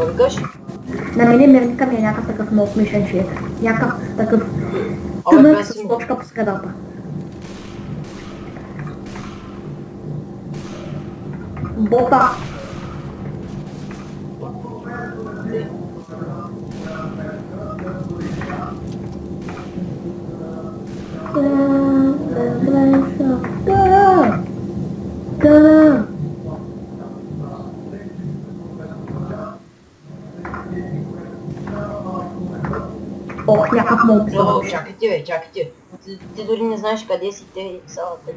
викаш? На мене мирника ми е някакъв такъв много смешен човек. Някакъв такъв Абе, тънък без с ми. точка по средата. Бота. Ох, някакъв много О, писал. чакайте, бе, чакайте. Ти дори не знаеш къде си те салата.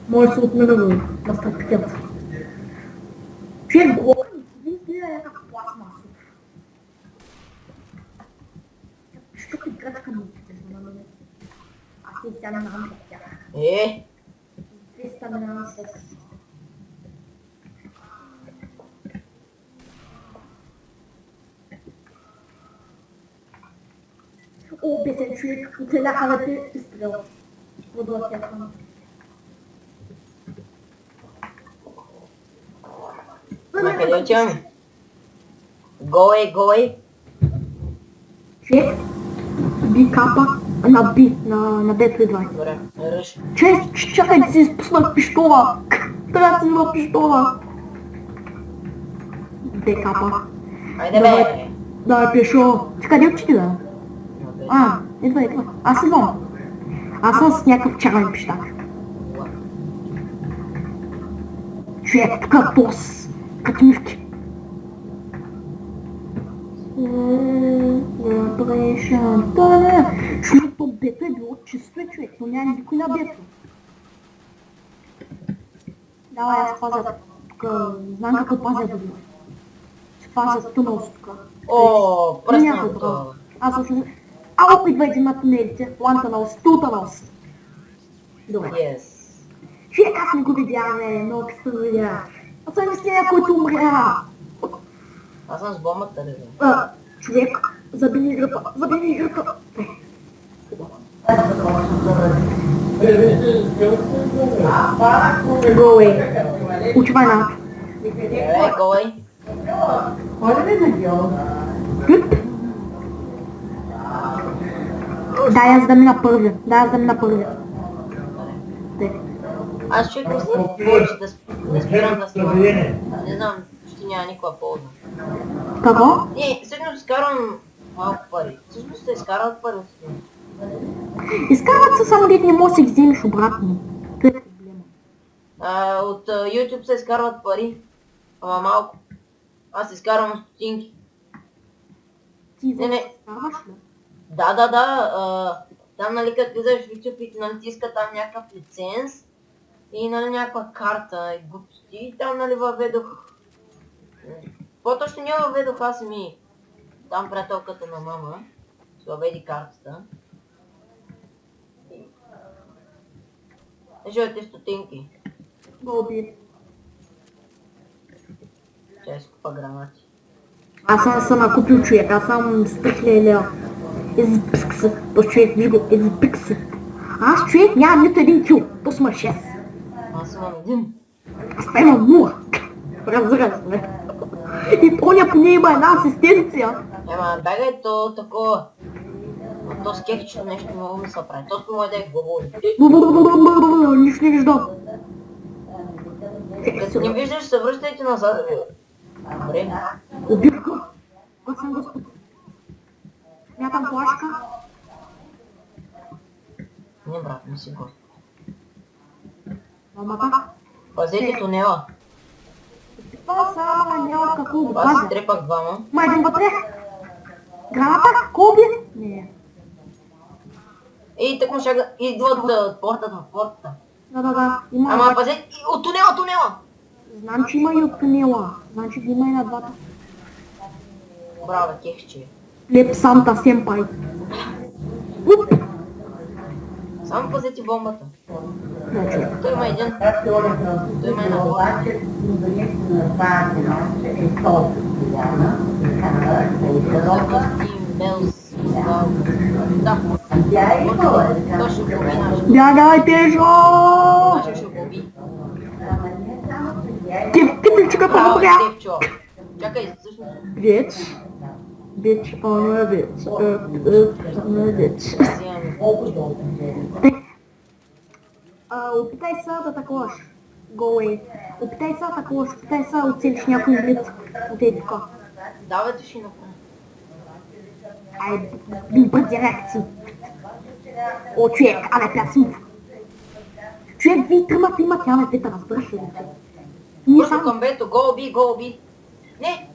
Може да се отмина на стъпката. Човек глока ми изгледа някакъв пластмасов. Що като гръчка ми изглежда на мен? Аз не тя не знам от тях. 200 грама секс. О, бесен човек, оцеляха да те изстрел. Водолатяхам. На къде отиваме? Голей, голей. Човек, би капа на би, на бето идвай. Добре, ръж. Човек, чакай да си изпуснах пиштола. Трябва да си взема пиштола. Бе капа. Айде, бе. Давай пешо. Ти къде отиди, да? Идва. Аз идвам. Аз съм с някакъв черен пищак. Човек, тука бос. Като мивки. Човек, то бето е било чисто, човек, но няма никой на бето. Давай, аз пазя тука. Знам какво пазя да бъде. Ще пазя тунел с тука. О, пръснато. Добро. Аз съм... Ало, идва един на тунелите. One tunnels, two tunnels. Добре. Yes. Човек, аз не го видях, бе. Много късно видя. Аз съм мисля, който умря. Аз съм с бомбата, ли? Човек, заби ми играта. Go away. Учвай на. Голей. Дай аз да мина първи. Аз човек мисля повече да спирам да снимам. Не знам, ще няма никаква полза. Какво? Всъщност изкарвам малко пари. Всъщност се изкарват пари от снимам. Изкарват се само дете не можеш да си ги вземеш обратно. Това е проблема. От YouTube се изкарват пари. Ама малко. Аз изкарвам стотинки. Ти Не. изкарваш ли? Да. Там, нали, като влизаш в YouTube и нали, ти иска там някакъв лиценз и нали някаква карта и глупости. И там нали въведох... По-точно не въведох, аз ми там приятелката на мама. Се въведи картата. Живете стотинки. Голби. Чай си купа гранати. Аз съм накупил човек, аз съм с 3000 лева. Избикса, то човек, виж го, избикса. Аз човек нямам нито един кил, то сме 6. Аз имам един. Аз па имам 0. Разбира се. И тоня поне има една асистенция. Ема, бягай то такова. То с кехчето нещо много ми се прави. Тото му е да е говори. Нищо не виждам. Като не виждаш, се връщайте назад. Добре. Убих го. Аз съм господ. Мятам плашка. Не, брат, не си го. Мамата. Пазете тунела. Това са няма какво го Аз пазя. си трепах двама. Майдем вътре. Граната? Коби? Не. И така ще идват от портата в портата. Да. Има. Ама пазете от тунела! Знам, че има и от тунела. Значи ги има и на двата. Браво, кехче. Леп Санта Сенпай. Само пазете бомбата. Значи. Той има един. Той има една бомба. Да. Точно го уби нашия. Бягай, Пежо! Нашия ще го уби. Почекай, Браво, по-добре. Стефчо. Чакай, всъщност. Бич. Бич, он е бич. Он е бич. Взимаме. Опитай се да таковаш. Go Опитай се да таковаш. Опитай се да оцелиш някой вид. От ей така. Давайте ще направим. Ай, бързи реакции. О, човек, абе, пясим. Човек, вие тримата имате АВП-та, разбираш ли? Ние Бързо само... към бето, го оби. Не!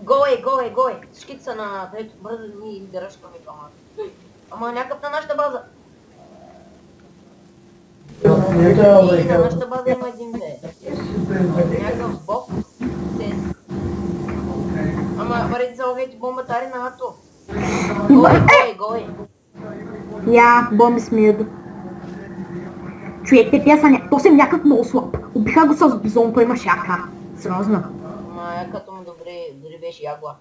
Го е. Всичките са на бето, бързо ни дъръжкаме към нас. Ама някакъв на нашата база. И на нашата база има един бе. Някакъв бог. Ама бъдете заловете бомбатари на АТО. Го е. Я, бомби смеят. Човек, те са то съм някак много слаб. Убиха го с бизон, той имаше яка. Сериозно. Ама якато му дори беше ягла.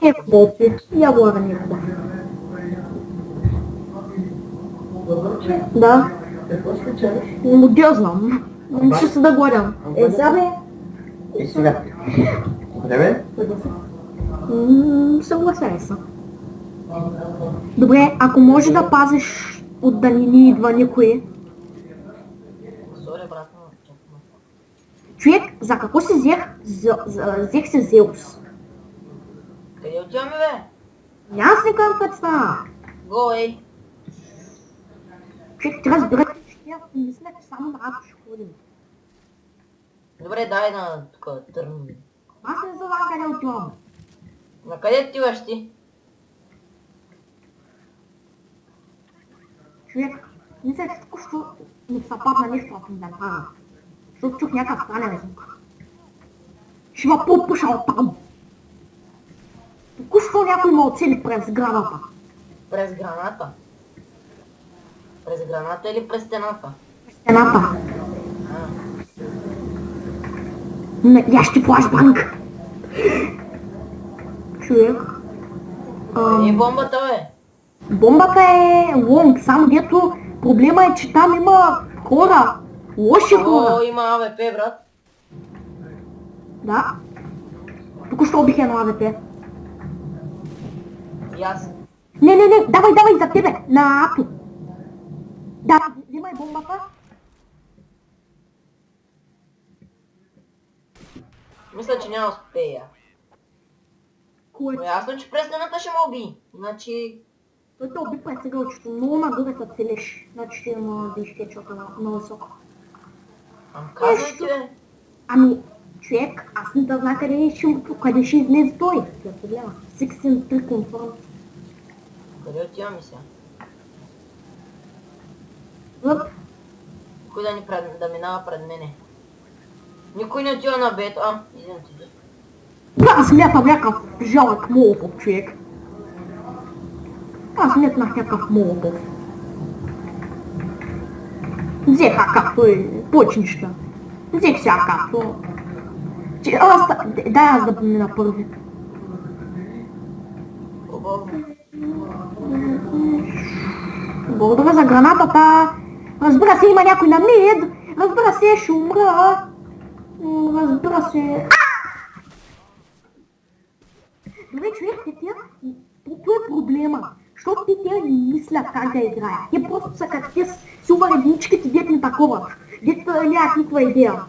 Е, бопи. Ягуара не е хубав. Да. Но да знам. Ще се да гледам. Сега бе. И сега. Къде бе? Съгласяй се. Добре, ако може да пазиш от да не ни идва никой. Сори, брат, но чакай. Човек, за какво се взех? Взех се Зеус. Къде отиваме, бе? Аз не казвам какво става. Го е. Човек, ти разбираш, че тя мисля, че само на Ато ще ходим. Добре, дай на тук търн. Аз не знам къде отивам. На къде отиваш ти? Човек, мисля, че току-що ми се падна нещо в инвентара. Защото чух някакъв странен звук. Ще ме попушал там. Току-що някой ме оцели през граната. През граната. През граната или през стената? Стената. Я ще флашбанк. Човек. Къде е бомбата, бе? Бомбата е лонг, само дето проблема е, че там има хора. Лоши хора. О, има АВП, брат. Да. Току-що убих едно АВП. И аз. Не, давай, за тебе, на Ато. Да, взимай бомбата. Мисля, че няма успея. Кое? Но ясно, че през стената ще ме уби. Значи... Той те уби през ъгълчето, много нагоре се целеш. Значи ще има да изтечока на високо. Казвай ти, бе. Ами, човек, аз не да знам къде ще излезе той. Това е проблема. 63 конформ. Къде отиваме сега? Въп. Кой да минава пред мене? Никой не отива на бето. Идем ти. Аз мятам някакъв жалък молотов, човек. Аз метнах някакъв молотов. Взех акато и повече неща. Взех си акато. Дай аз да мина първи. Хубаво. Благодаря за гранатата. Разбира се, има някой на мид. Разбира се, ще умра. Разбира се. Добре, човек, това е проблема. Защото те не мислят как да играят. Те просто са как те супер единичките, дет не таковат. Дет нямат никаква идея.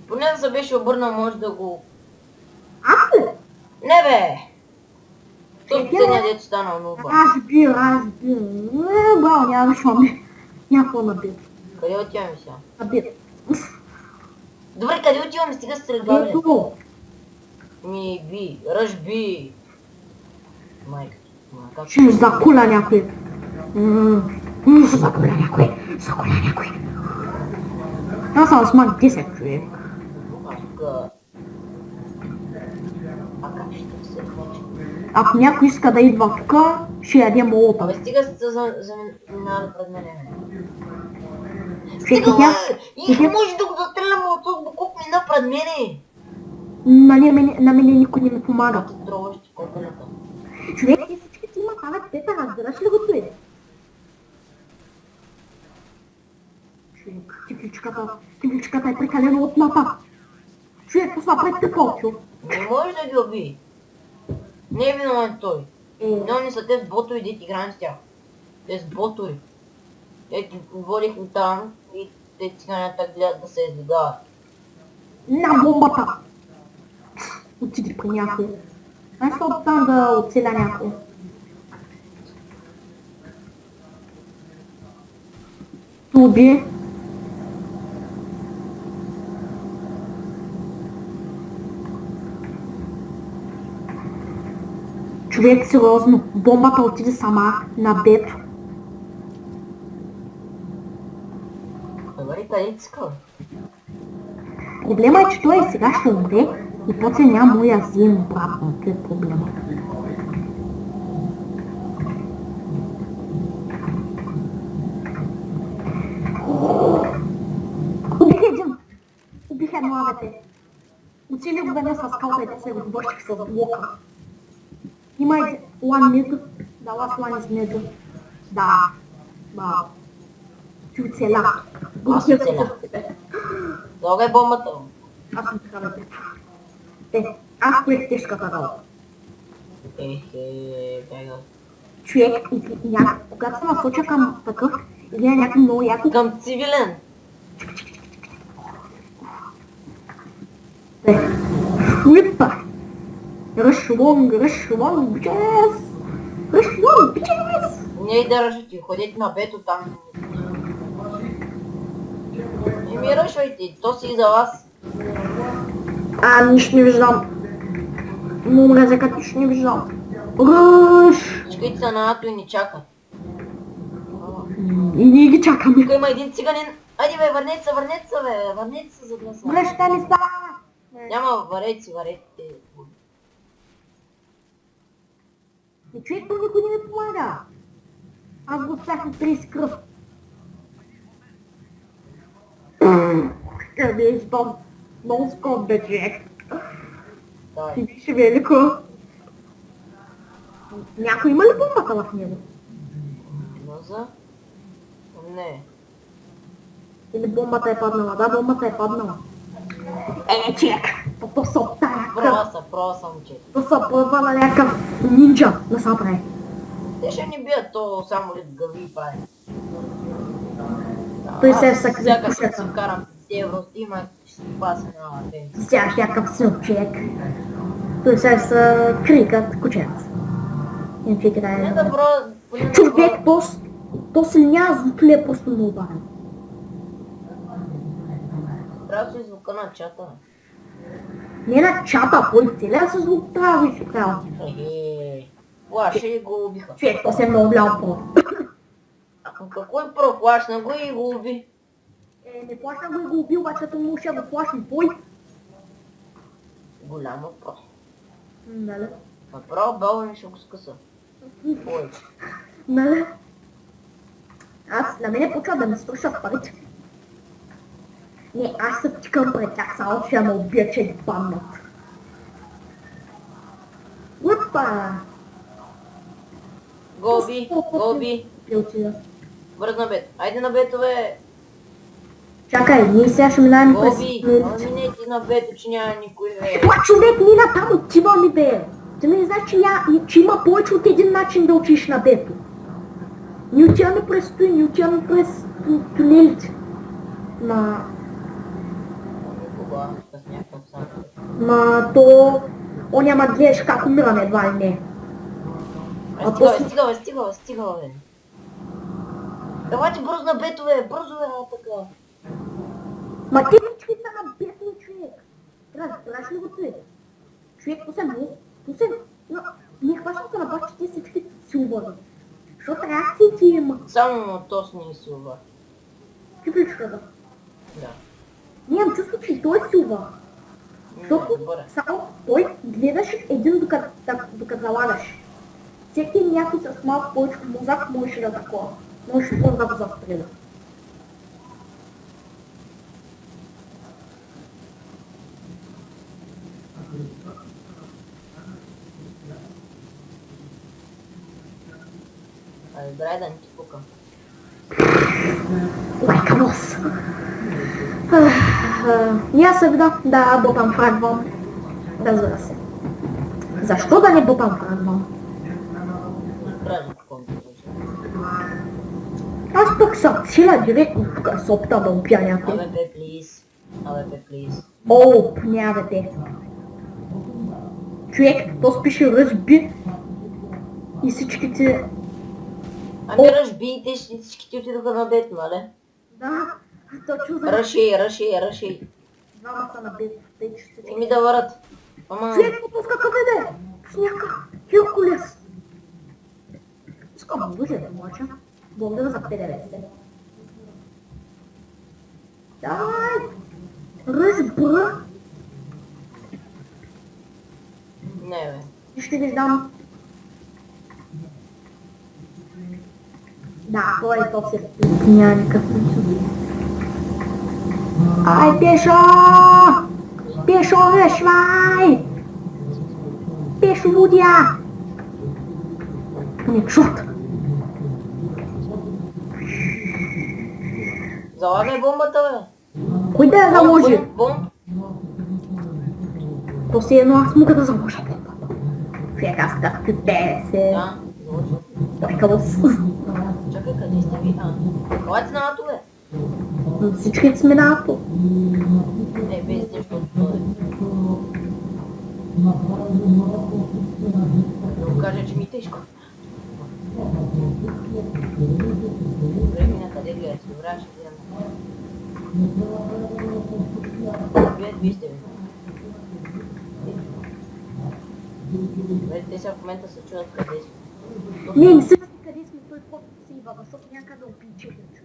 Поне да се беше обърнал, може да го... Аз ли? Не, бе! Той последния дет станал нуба. Разбира. Браво, някакво набит. Къде отиваме сега? Набит. Добре, къде отиваме? Стига се стрелгавали. Ето. Ръж би. Майка. Как? Ще закуля някой. Ще закуля някой. Аз съм смак 10, човек. Как ще се случи? Ако някой иска да идва тук, ще яде молота. Абе, стига се заминава пред мене. Стига, И може да го застрелям от Букук мина пред мене. На мене никой не ми помага. Ти троваш ти копелята. Човек, и всички си имат АВП-та, разбираш ли го това? Човек, типличката е прекалено от напад. Човек, пусна пред те Колчо. Не можеш да ги уби. Не е виновен той. Виновни са те с ботори, де ти играем с тях. Те с ботори. Те ти водихме там и те циганята гледат да се издигават. На бомбата! Отиди при някой. Аз се оттам да оцеля някой. Туби. Човек, сериозно, бомбата отиде сама на бето. Добре, къде ти скъл? Проблема е, че той сега ще умре и после няма му я взем обратно. Това е проблема. Убих един. Убих едно авете. Оцели го веднъж с скалта и те се разбърших с блока. Има един one mid. Да, last one is mid. Да. Да. Ти оцеля. Аз оцеля. Дога е бомбата. Аз съм така бе. Аз поех тежката работа. Бега. Човек, когато се насоча към такъв, или някакъв много яко... Към цивилен. Шуипа! Ръшлонг, bitches! Ръшлонг, bitches! Не и да ръшвате, ходете на бето там. Не ми ръшвайте, то си и за вас. Нищо не виждам. Му мразя, като нищо не виждам. Ръш! Чекайте са на НАТО и ни чакат. И ние ги чакаме. Тук има един циганин. Айде бе, върнете се за гласа. Връща ми са! Няма, варете. И човек, то никой не ми помага. Аз го оставях на 30 кръв. Ще ми избам. Много скоро бе, човек. Давай. Ти беше велико. Някой има ли бомбата в него? Наза? Не. Или бомбата е паднала? Да, бомбата е паднала. Човек! То са от тая кръв. Проса, момче. То са плъва на някакъв нинджа да се прави. Те ще ни бият, то само ли гъви прави. Той се е съкри Всяка пушата. си вкарам 50 евро, има ще си пасе на пенсия. Сега ще някакъв сил човек. Той се са крикат кучец. И човек Не е добро, човек, то се няма звук ли е просто много барен. трябва да си звука на чата. Не на чата, кой целия се звук трябва да си правил. Плаше и го убиха. Човек, то се е много голям про. Какво е про? Плашна го и го уби. Не плашна го и го убил, обаче то му ще го плашни бой. Голяма про. Нали? Направо Белвин ще го скъса. Ой. Нали? На мене почва да ме свършат парите. Не, аз се тикам пред тях, само ще ме убия, че ги паднат. Опа! Гоби. Бърз на бет. Айде на бетове. Чакай, ние сега ще минаем през... Гоби. Минете на бето, че няма никой бе. Това човек мина там, отива ми бе. Ти не знаеш, че има повече от един начин да отиш на бето. Ние отиваме през той, ние отиваме през тунелите. То... О, няма гледаш как умираме, едва ли не. Стига бе. Давайте бързо на бетове, бързо бе, така. Ма ти всички са на бедни човек. Разбираш ли го ти? Човек, не хващам се на баш, че ти всички си увърват. Защото реакциите има. Само мотос не е силва. Кипичката. Да. Нямам чувство, че и той е силва. Защото само той гледаш един докато залагаш. Всеки някой с малко повече мозък можеше да такова. Можеше да го застреля. Айде, дай да не ти пукам. Лайка му въпрос. Я сега да бутам фрагвон. Разбира се. Защо да не бутам фрагвон? Правильно, какво ми кажеш? Аз пък съм цела директно тук с опита да опия някой. АВП, please. АВП, please. Оп, няма бе. Човек, то пише ръжби и всичките... Ами разбийте, всичките отидоха на бед, нали? Да, точно за... Рашей. Двама са на бед, тъй че се... И ми да върат. Ама... Човек, попуска къде да е? С някакъв Херкулес. Искам оръжие да млача. Благодаря за 50. Давай! Разбра! Не, бе. И ще ви дам. Да, той то се няма никакъв смисъл. Ай, пешо! Пешо, швай! Пешо, лудя! Не чут! Залагай бомбата, бе. Кой да я заложи? Бомб. То си едно аз мога да заложа бомбата. Човек, аз така 50. Да, заложи. Той кълъс. Чакай, къде сте ви? Елате на НАТО, бе. Всички сме на ато. Не, без нещо от това. Да го кажа, че ми е тежко. Добре, ми на къде гледате? Добре, ще гледам. Вие сте ви. Добре, те сега в момента се чуят къде сме. Не се къде сме, той просто се идва, защото някъде да опичи човека.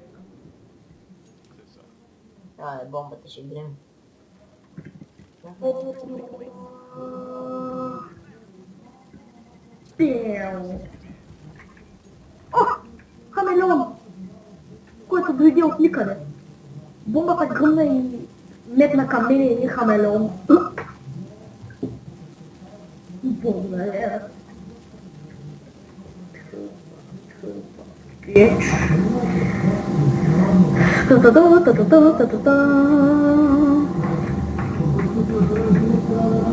Бомбата ще грем. Пел. О! Хамелеон! Който дойде от никъде. Бомбата гръмна и метна към мене един хамелеон. Благодаря. Печ.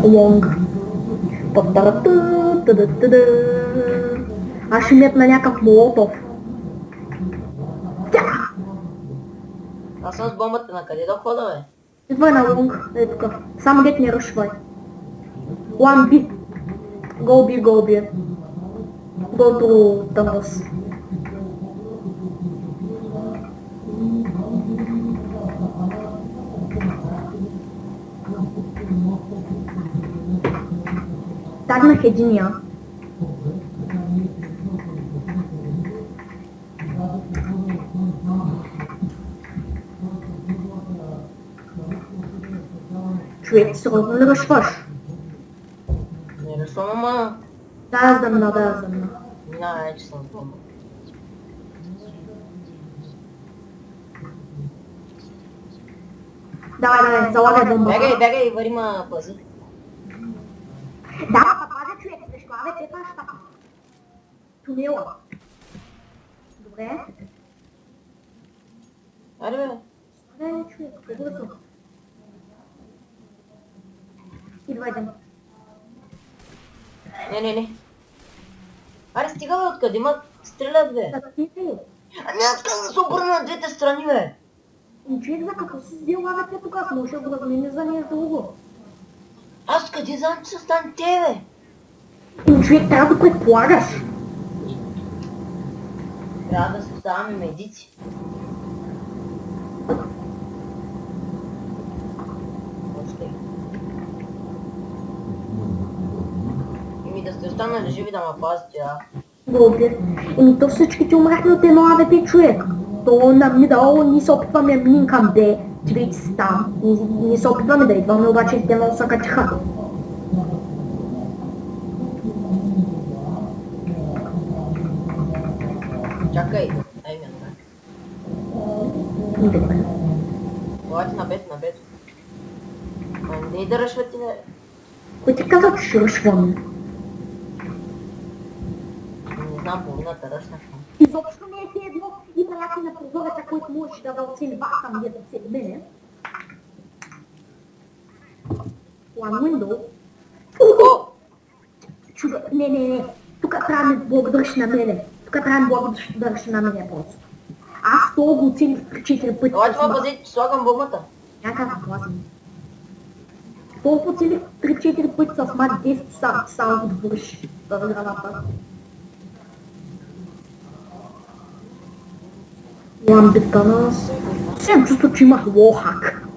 Лонг. Аз ще метна някакъв молотов. Аз съм с бомбата, на къде да хода, бе? Идвай на лонг, е тук. Само дет не ръшвай. One B. Go B. Go to Thanos. Тагнах единия. Човек, сериозно ли ръшваш? Не решвам, ама... Да, аз да мина. Минава, че съм с бомба. Давай, залагай бомба. Бегай, варима пази. Да, пападе човек, срещу АВП паща. Тунела. Добре. Аре, бе. Не, човек, побързо. Идвай да. Не. Аре, стига, бе, откъде има стрелят, бе. Ами аз как да се обърна на двете страни, бе. Човек, за какво си взел АВП тук? Аз може да го размени за нещо друго. Аз къде знам, че са стан те, бе? Човек, трябва да предполагаш. Трябва да се оставаме медици. Ими да сте останали живи да ме пазите, а? Добре. Еми то всичките умрахме от едно АВП човек. То нам не дало, ние се опитваме да минем към Б, ти вече си там. Ние се опитваме да идваме, обаче те много са качиха. Чакай, дай ми на Добре. Елате на бед. Не да ръшвате, бе. Кой ти каза, че ще ръшваме? Не знам, половината ръшнах. Изобщо не е все едно. има някой на прозореца, който може да оцели вас, там где да цели мене. One window. О! Чуда, не. Тук трябва да ми благодариш на мене. Тук трябва да ми благодариш на мене просто. Аз това го оцелих 3-4 пъти. Ела, това пазите, че слагам бомбата. Някакъв гласен. Това го оцелих 3-4 пъти с мат 10 само го добърш граната. One bit tunnels. Съм чувство, че имах лохак.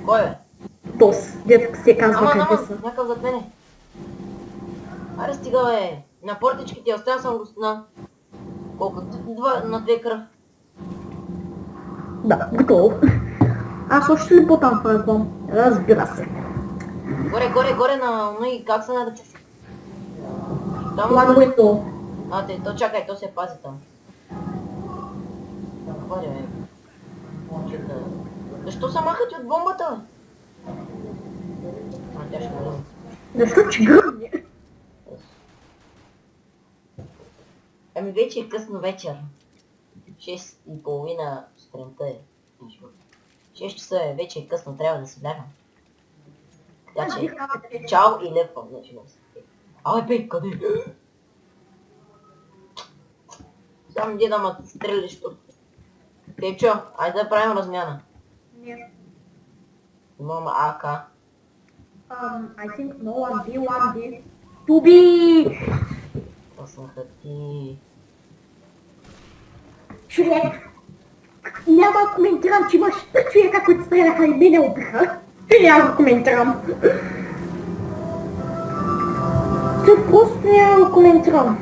Кой бе? Тос, дето се казва къде са. Някакъв зад мене. Аре стига бе. На портичките оставя съм го на... Колко? На 2 кръв. Да, готово. Аз още ли потам фърквам? Разбира се. Горе на... Ну и как се нарича? Там... One window. А, то чакай, то се пази там. Горе, бе. Момчета. Защо са махат от бомбата, бе? А, тя ще го... Защо че гръбни? Ами вече е късно вечер. 6:30 сутринта е. 6 часа е, вече е късно, трябва да се лягам. Така че, чао и лев пък, значи не се. Абе, бей, къде? Сам иди да ме стрелиш тук. Течо, айде да правим размяна. Не. Имам АК. I think no one B. Туби! Къснаха ти. Човек! Няма да коментирам, че имаш 3 човека, които стреляха и мене убиха. Няма да коментирам. Просто няма да коментирам.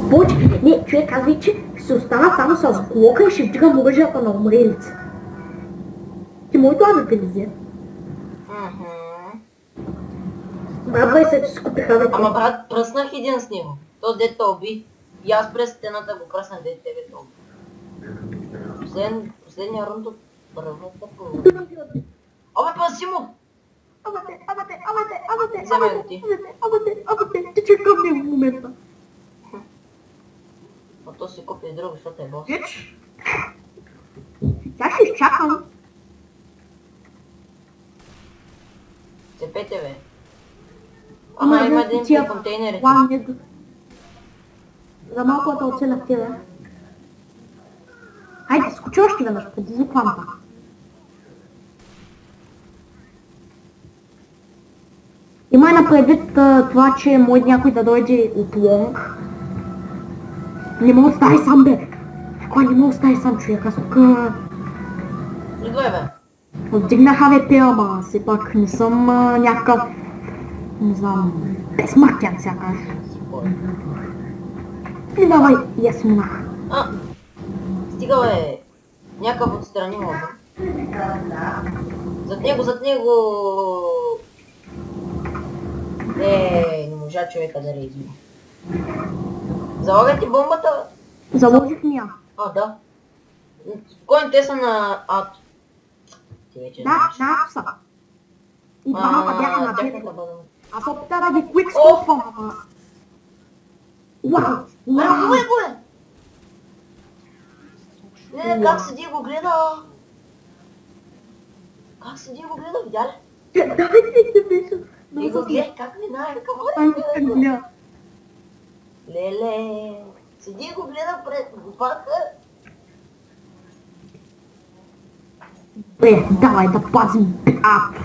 Повече, не, човек, аз вече ще остана само с глока и ще вдигам оръжията на умрелите. Ти може това да те лизе? Брат, 20 си купиха вече. Ама брат, пръснах един с него. То дето уби. И аз през стената го пръснах, дето тебе то уби. Последния рунд от първата половина. Абе, паси му! Абате, ти чекам ми в момента. А то си купи друго, защото е бос. Виж? Сега ще изчакам. Цепете, бе. Ама има един при контейнерите. За малко да оцелях тебе. Хайде, скочи още веднъж, предизвиквам пак. Има на предвид това, че може някой да дойде от лонг. Не ме остави сам, бе. Кой не ме остави сам, човек, аз тук... Идвай, бе. Вдигнах АВП, ама все пак не съм някакъв... Не знам... Безсмъртен сякаш. И давай, я сминах. Стига, бе. Някакъв отстрани може. Зад него... Не можа човека да реагира. Залагай ти бомбата, бе. Заложих ми я. Да. Спокойно, те са на ад. Ти вече знаеш. Да, са. И двамата бяха на тяхната бедата. бъдна. Аз опита да ги квикскопвам, ама... Вау! Го е! Не, как седи го гледа? Как седи го гледа, видя ли? Дайте се беше. И го гледа, как минае, Ай, към не гледа. Леле, седи го гледа пред бака. Бе, давай да пазим ап.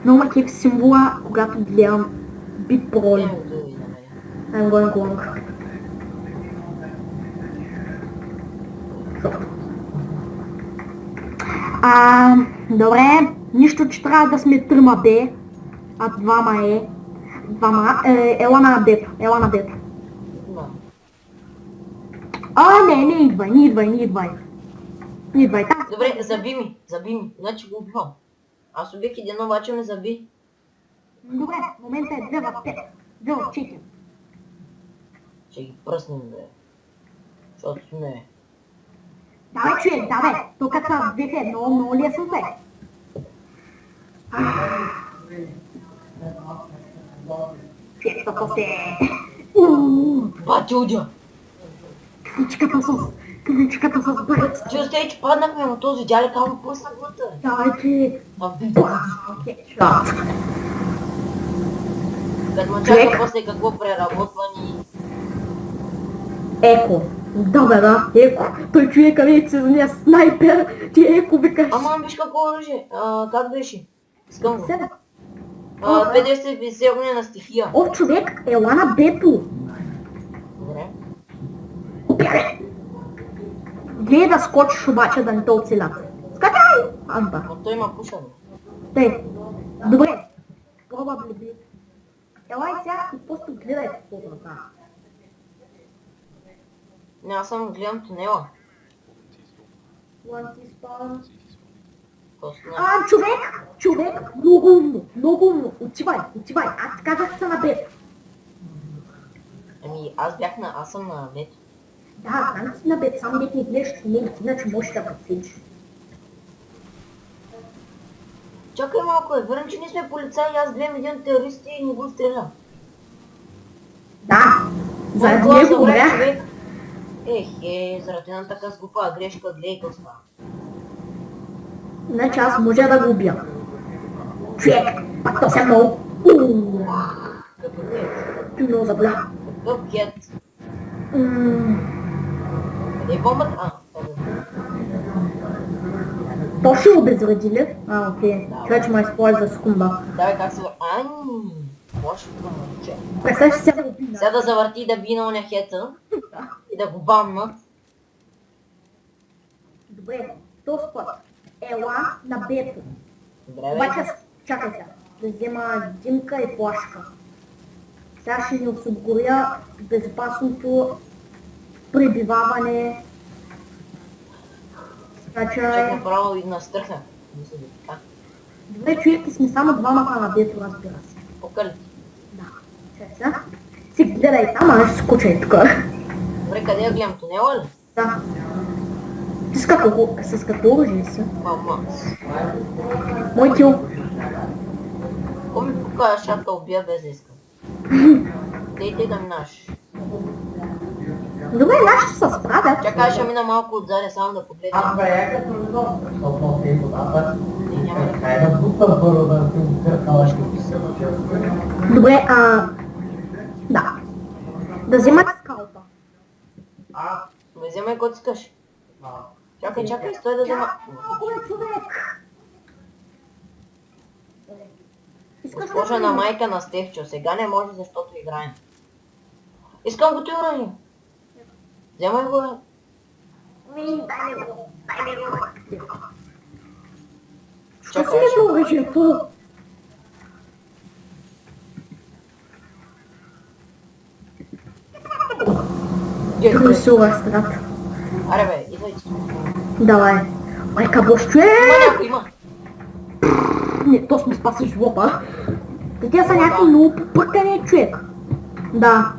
Много ме кеф символа, когато гледам бит пароли. I'm going long. Добре, нищо, че трябва да сме 3 бе, а 2 е. Ела на бето, не идвай, там. Добре, заби ми, значи го убивам. Аз убих един, обаче ме заби. Добре, в момента е 2 в 5, 2 в 4. Ще ги пръснем, бе. Защото сме... Давай, човек, давай, тук са двете, много ли е съм бе? Фиестата се... Батюдя! Кличката с барец. Ти остай, че паднахме, но този видя ли камо пусна глута? Дай ти... А видя. Хедшот. Като ме чака после какво преработвани. Еко. Да бе, да, еко. Той човека не се зная снайпер. Ти еко викаш. Ама виж какво оръжие. Как беше? Искам го. Седа. 250 огнена стихия. О, човек, ела на бето. Добре. Бяре. Гледай да скочиш обаче да не те оцелят. Скачай! Азба. Но той има пушане. Тъй. Добре. Проба блеби. Елай сега и просто гледай какво да направя. Не, аз само гледам тунела. One spawn. Просто не. Човек, много умно. Отивай. Аз ти казах са на бед. Ами аз съм на бед. Да, знам си на бед, само дет не гледаш тунелите, иначе можеш да подсечеш. Чакай малко, верно, че ние сме полицаи, аз гледам един терорист и не го стреля. Да, заради Кой него умрях. човек? Заради една така сгупа грешка, гледай какво става. Иначе аз може да го убия. Човек, пак то се много. Като кет. Ти много заболя. Какъв кет? Къде е бомбата? То ще обезвреди ли? Окей. Човек, че ме използва за секунда. Давай как се... Лошо момче. Представи си сега да убина. Сега да завърти да би на оня хета и да го бамнат. Добре, този път. Ела на бето. Добре, бе. Обаче, чакай сега. Да взема димка и плашка. Сега ще ни осигуря безопасното пребиваване. Чак Значи... направо и настръхна. Мисля да така. Добре, човек, сме само двамата на бето, разбира се. Покали. Да. Чакай сега. Си гледай там, а ще скучай тук. Добре, къде я гледам? Тунела ли? Да. С какво оръжие си? Мама. Мой кил. Кой ми покажа шата убия без да искам? Дейте да минаш. Добре, нашите се справят. Чакай, ще мина малко отзаде, само да погледна. Аз бе, като много, защото много е водата. Не, няма да Край да бутам първо да се къркала, ще ги се Добре, да. Да вземат скалпа. ме вземай който искаш. Чакай, стой да взема. Много е човек. Искаш Госпожа на майка на Стефчо, сега не може, защото играем. Искам го ти оръжие. Вземай го, Дай ми го. Що си Чакай, не го оръжието? Трусува страт. Аре бе, идвай. Давай. Майка Бож, човек! Има някой, има. Не, то сме спаси живота. Те са някакви много попъркани човек. Да.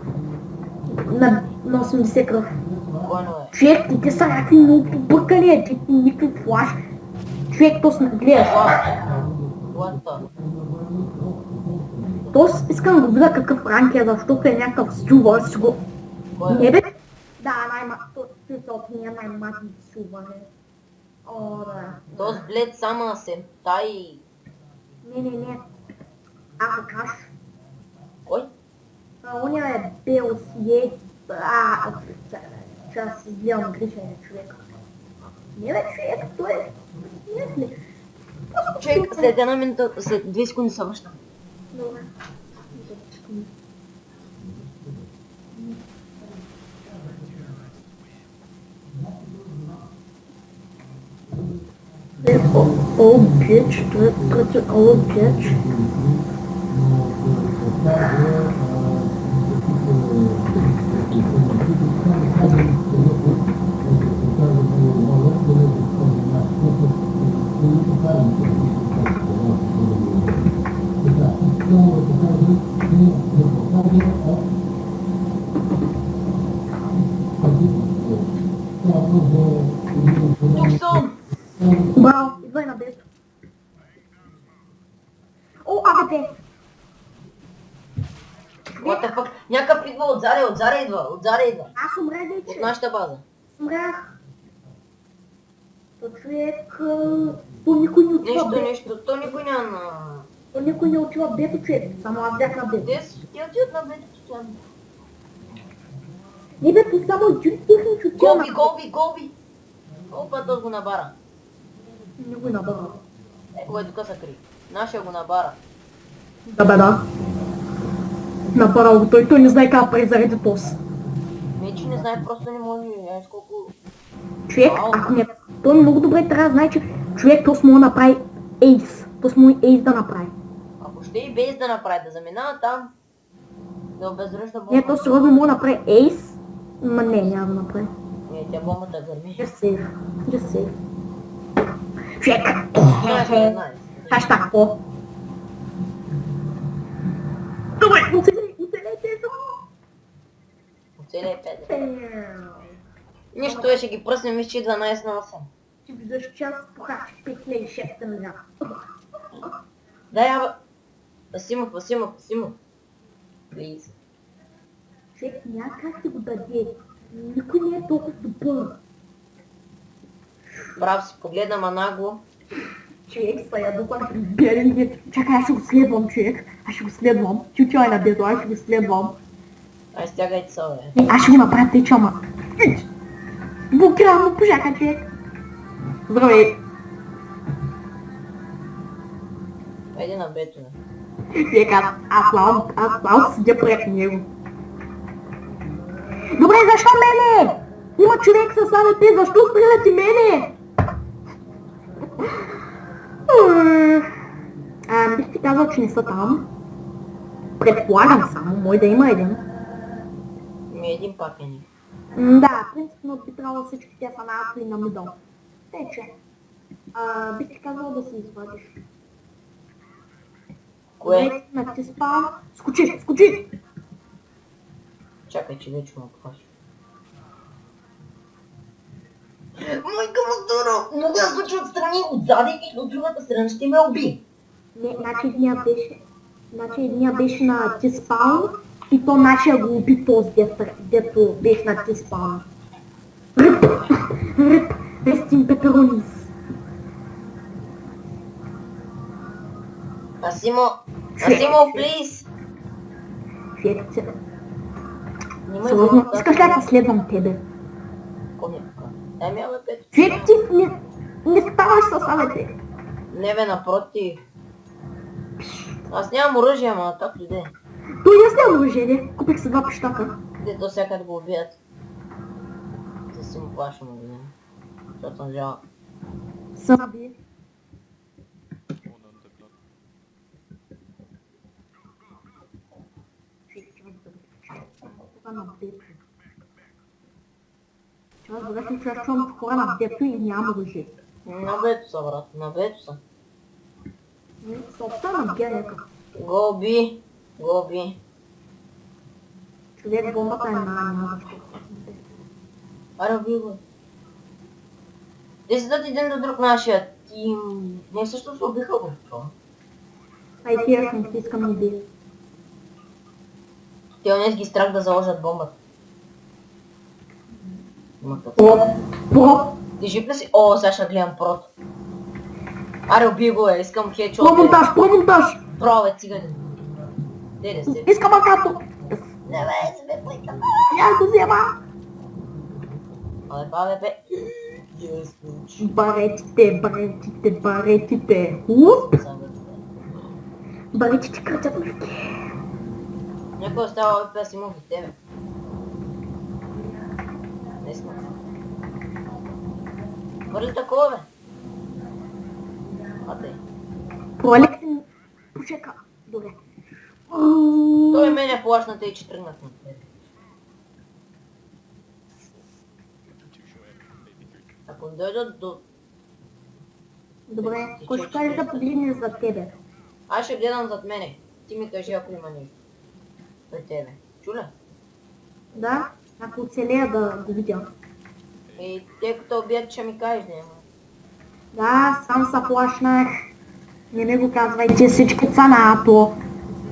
На 80 кръв. Кой е? Човек, те са някакви много попъркани, те никакви флаш. Човек, то сме гледаш. What? Тоест искам да го видя какъв ранг е, защото е някакъв стювър си го... Кой Не е? бе? Да, той е най-мазни стювър е. О, да. Този блед само сентай. Не. Акаш. Кой? Оня е бел си е... Сейчас изгледам грешен човек. Не бе човек, той е... Не ли? Човек, след една минута, след 2 секунди се връщам. Добре. О, бич, тръти, о, бич. Тук съм! Браво, идвай на бето. О, АВП! What the fuck? Някакъв идва отзаре идва. Аз умрях От вече. нашата база. Умрях. То човек... То никой не отива бето. Нищо, то никой няма на... То никой не отива бето, човек. Само аз бях на бето. Ти отиват на бедето там. Не бе, то само един техник отива на... Голби! Опа, то го набара. Не го набава. Кой тук се кри? Нашия го набара. Да бе, да. Набарал го той не знае как презареди тос. Че не знае, просто не може, аж колко... Човек, ако не... Той много добре трябва да знае, че човек тос може да направи ейс. Тос може ейс да направи. Ако ще и без да направи, да заминава там, да обезръща бомба. Не, то сериозно може да направи ейс. Ма не, няма да направи. Не, тя бомбата гърми. Just save. Just save. Човек! Знаеш. Хаштаг какво? Добре, оцелете за... Оцелей 5. Нищо, ще ги пръснем и 12 на 8. Ти виждаш, че аз похарчих 5600 милиона. Дай, аба. Пасимо. Плиз. Човек няма как ти го даде. Никой не е толкова добър. Прав си, погледна нагло. Човек, са ядосан белен. Чакай, аз ще го следвам, човек. Аз ще го следвам. Ти отивай на бето, аз ще го следвам. Ай, стягайте се, бе. Не, аз ще го направя тъй, че ама. Блокирам му пожака, човек. Здравей. Айде на бето, бе. Човек, аз седя пред него. Добре, защо мене? Има човек с АВП, защо стрелят и мене? Бих ти казал, че не са там. Предполагам само, мой да има един. Един пак е ни. Да, принципно би трябвало всички те са на Апо и на Мидъл. Тъй, че бих ти казал да се извадиш. Кое? На ти спам. Скочи! Чакай, че вече му покажа. Майка му здорово! Мога да скочи отстрани, отзади и от другата страна ще ме уби. Не, значи едния беше на T-Spawn и то нашия го уби този, дето беше на T-Spawn. Рип! Рестин Пеперонис. Асимо, плиз! Човек, Нима сериозно, искаш ли да следвам тебе? Дай ми АВП. Човек, ти не ставаш с АВП. Не бе, напротив. Аз нямам оръжие, ама так иде. Той аз нямам оръжие, купих се 2 пищака. Дето всяка да го убият. Да си му плашам, не. Защото съм жал. Съби. Аз да че аз чувам хора на бето и нямам оръжие. На бето са, брат, на бето са. Собствено на геята. Гоби. Човек, бомбата е на Аре, уби го. Те седат един до друг нашия тим. Не също се убиха го. Ай, тия не искам да бия. Те онес ги страх да заложат бомбата. Про! Ти жив ли си? О, сега ще гледам прото. Аре, уби го, искам хедшот. Промонтаж! Браво, бе, циганин. Деде се. Искам акато! Не бе, се бе, плейка. Я го взема! Абе. Баретите! Уп! Баретите кръцат мъжки. Някой остава ОП да си му в тебе. Не сме. Върли такова, бе. Атай. Пролекс ми почека. Добре. Той мене плашната и че тръгнах на тебе. Ако дойдат до... Добре, кой ще каже да погледне за тебе? Аз ще гледам зад мене. Ти ми кажи ако има нещо. Пред тебе. Чуля? Да, ако оцелея да го видя. И те като убият ще ми кажеш, не? Да, сам се плашнах. Не ми го казвайте, всички са на Апо.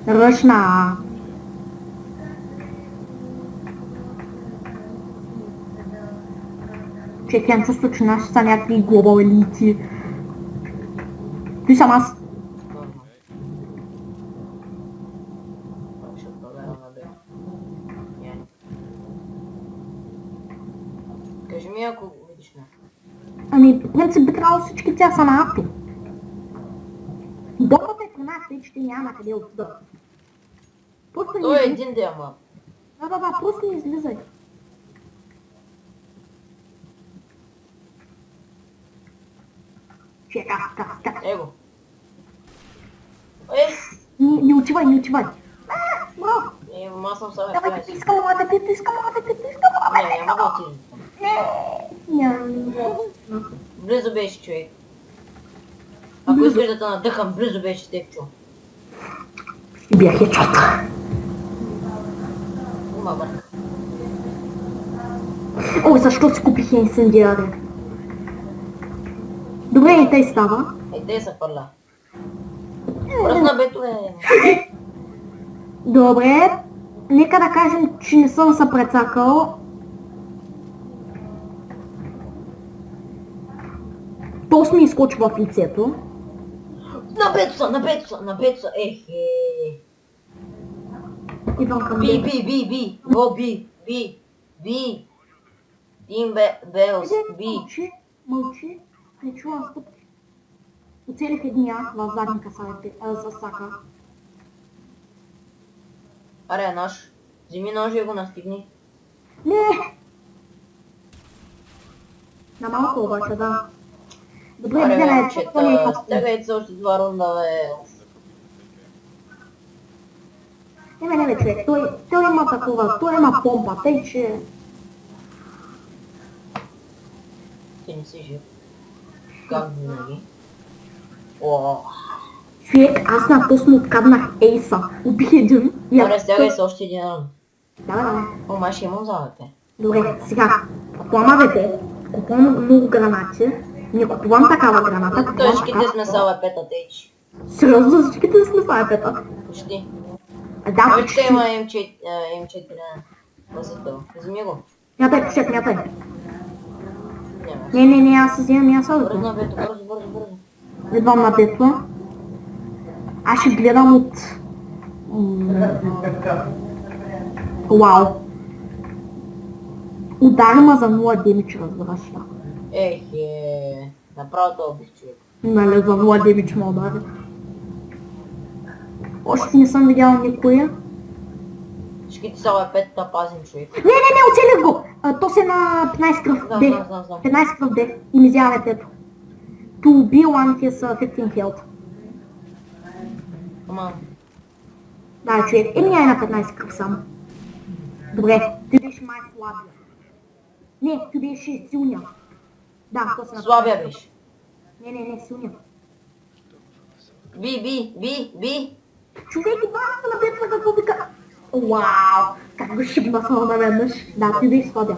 Ръчна. Че имам чувство, че наши са някакви глобал елити. Той съм аз. Ще проверя на бе. Кажи ми, ако видиш не. Ами, по принцип би трябвало всички тя са на авто. Докато е при нас, тъй че ти няма къде отидат. Просто Той е не един да ама. Да, просто не излизай. Чека, така. Его. Не отивай, не отивай. Бро, Аз съм сега. давай, ти искам моя дете, ти искам моя дете, ти искам моя дете. Не, няма да отидем. Не. Близо беше, човек. Ако искаш да те надъхам, близо беше с теб, чу. Ще бях хедшот. Има бърка. О, защо си купих инсендиари? Добре, и тъй става. Те са хвърля. Бръсна бето е. Добре, нека да кажем, че не съм се прецакал. То ми изкочи в лицето. На бето са, ехе. Идвам към Би, него. би. Го, би. Тим Белс, би. Мълчи, не чувам стъпки. Оцелих едния в задника с сака. Аре, наш. Вземи ножа и го настигни. Не! На малко обаче, да. Добре, Аре, гледай, момчета, стягайте се още 2 рунда, бе. Не, човек, той има такова, той има помпа, тъй че... Ти не си жив. Как винаги? О, Човек, аз напусно откаднах ейса. Убих един. аре, стягай се още един рун. Да. О, май ще имам залъте. Добре, сега, купувам АВП, купувам много гранати, не купувам такава граната, купувам Точките сме са лепета, тейч. Сериозно, за всичките сме с АВП-та. Почти. Да, Вече има М4. Пазител. Вземи го. мятай, пушек, мятай. Няма. Не, аз се вземам и аз Бързо АВП. на бето, бързо. Идвам на бето. Аз ще гледам от... Вау. Удари ма за 0 демидж, разбираш ли? Ехе. Направо това убих, човек. Нали, за 0 демидж ма удари. Още не съм видял никоя. Всичките са лепета, пазим, човек. Не, оцелих го! То се на 15 кръв Знам. Д. 15 кръв Д. И ми взява ето. To be one is 15 health. Ама, Да, човек. Няма на 15 кръв само. Добре. Ти беше май слабия. Не, ти беше силния. Да, то се на... слабия беше. Не, силния. Би. Човек, и баха на бедна какво вика. Вау! Как го шибна само наведнъж. Да, ти беше слабия.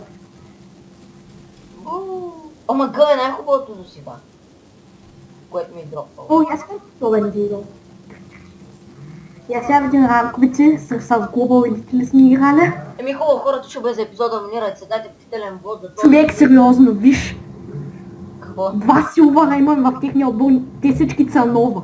Ама гъл е най-хубавото до сега. Което ми е дропвало. О, аз съм подобен дигъл. И аз сега видим ранковици с глобал елити ли сме играли. Еми хубаво, хората ще бъде за епизода, абонирайте се, дайте впечатлен вод за това. Човек, сериозно, виж. Какво? 2 силвара имам в техния отбор, те всички са нова.